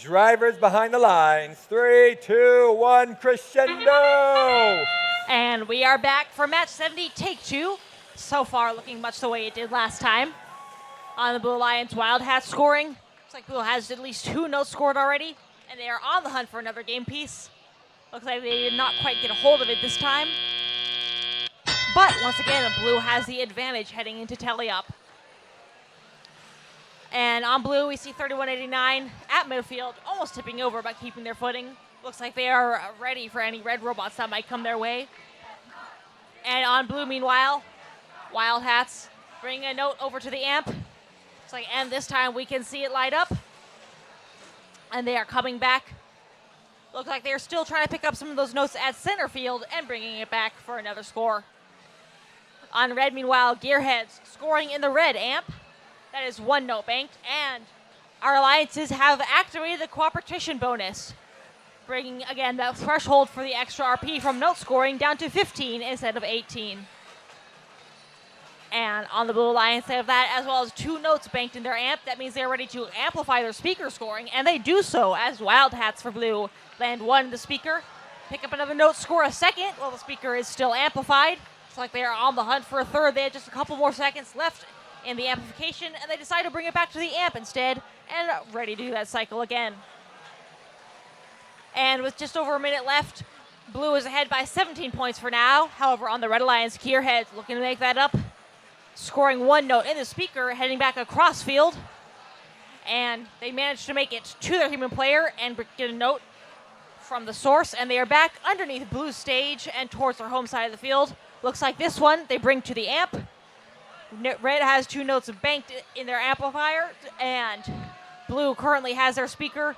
Drivers behind the lines. 3, 2, 1, crescendo! And we are back for match 70, take 2. So far, looking much the way it did last time. On the Blue Alliance, Wildhats scoring. Looks like Blue has at least 2 notes scored already, and they are on the hunt for another game piece. Looks like they did not quite get a hold of it this time. But once again, Blue has the advantage heading into tally-up. And on Blue, we see 3189 at midfield, almost tipping over but keeping their footing. Looks like they are ready for any red robots that might come their way. And on Blue, meanwhile, Wildhats bring a note over to the amp. Looks like, and this time we can see it light up. And they are coming back. Looks like they're still trying to pick up some of those notes at center field and bringing it back for another score. On red, meanwhile, Gearheads scoring in the red amp. That is 1 note banked, and our alliances have activated the cooperation bonus, bringing, again, that threshold for the extra RP from note scoring down to 15 instead of 18. And on the Blue Alliance, they have that, as well as 2 notes banked in their amp. That means they're ready to amplify their speaker scoring, and they do so as Wildhats for Blue land 1 in the speaker, pick up another note, score a second while the speaker is still amplified. It's like they are on the hunt for a third. They have just a couple more seconds left in the amplification, and they decide to bring it back to the amp instead, and ready to do that cycle again. And with just over a minute left, Blue is ahead by 17 points for now. However, on the Red Alliance, Gearheads looking to make that up, scoring 1 note in the speaker, heading back across field, and they managed to make it to their human player and get a note from the source, and they are back underneath Blue's stage and towards their home side of the field. Looks like this one they bring to the amp. Red has 2 notes banked in their amplifier, and Blue currently has their speaker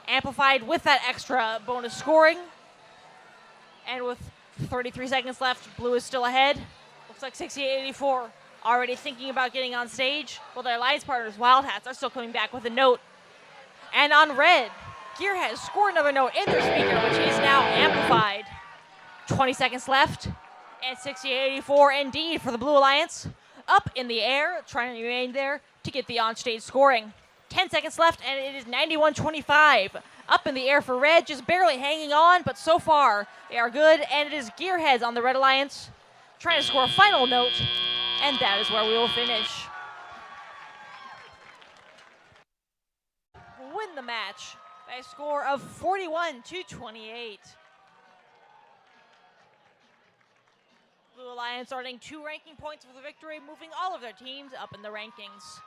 amplified with that extra bonus scoring. And with 33 seconds left, Blue is still ahead. Looks like 6884 already thinking about getting on stage, while their alliance partners, Wildhats, are still coming back with a note. And on red, Gearhead scored another note in their speaker, which is now amplified. 20 seconds left, and 6884 indeed for the Blue Alliance. Up in the air, trying to remain there to get the on-stage scoring. 10 seconds left, and it is 91-25. Up in the air for red, just barely hanging on, but so far they are good, and it is Gearheads on the Red Alliance trying to score a final note, and that is where we will finish. Win the match by a score of 41-28. Blue Alliance earning 2 ranking points for the victory, moving all of their teams up in the rankings.